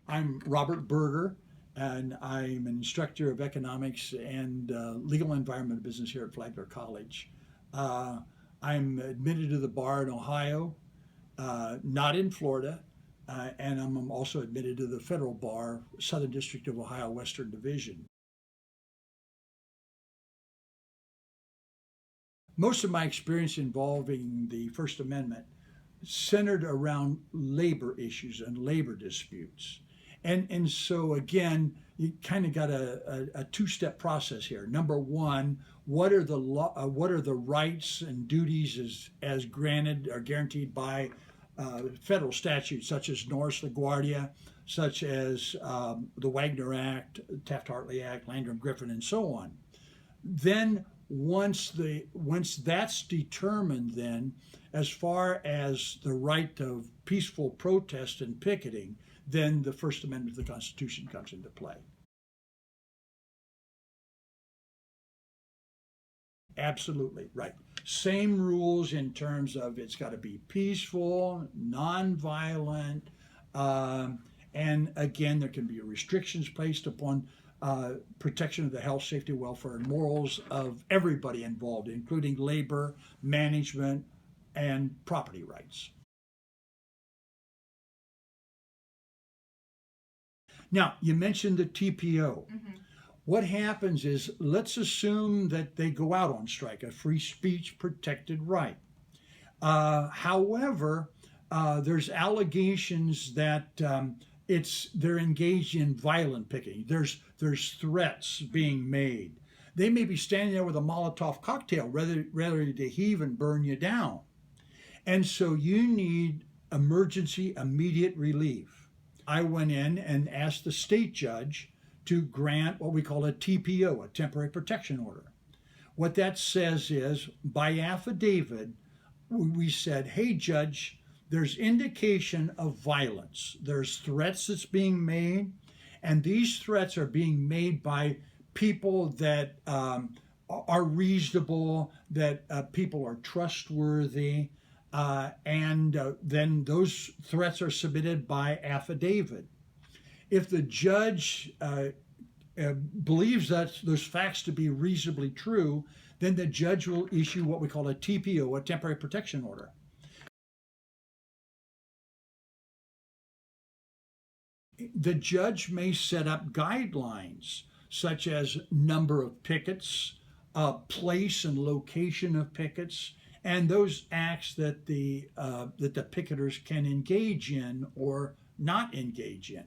I'm Robert Berger, and I'm an instructor of economics and legal environment business here at Flagler College. Uh, I'm admitted to the bar in Ohio, not in Florida, and I'm also admitted to the federal bar, Southern District of Ohio, Western Division. Most of my experience involving the First Amendment centered around labor issues and labor disputes. And so again, you kind of got a two-step process here. Number one, what are the rights and duties as granted or guaranteed by federal statutes such as Norris LaGuardia, such as the Wagner Act, Taft-Hartley Act, Landrum-Griffin, and so on. Then once that's determined, then as far as the right of peaceful protest and picketing, then the First Amendment of the Constitution comes into play. Absolutely right. Same rules in terms of it's got to be peaceful, nonviolent, and again, there can be restrictions placed upon protection of the health, safety, welfare, and morals of everybody involved, including labor, management, and property rights. Now, you mentioned the TPO. What happens is, let's assume that they go out on strike, a free speech protected right. However, there's allegations that they're engaged in violent picketing. There's threats being made. They may be standing there with a Molotov cocktail ready to heave and burn you down. And so you need emergency immediate relief. I went in and asked the state judge to grant what we call a TPO, a temporary protection order. What that says is, by affidavit, we said, hey, judge, there's indication of violence. There's threats that's being made, and these threats are being made by people that are reasonable, that people are trustworthy, and then those threats are submitted by affidavit. If the judge believes that those facts to be reasonably true, then the judge will issue what we call a TPO, a temporary protection order. The judge may set up guidelines such as number of pickets, place and location of pickets, and those acts that the picketers can engage in or not engage in.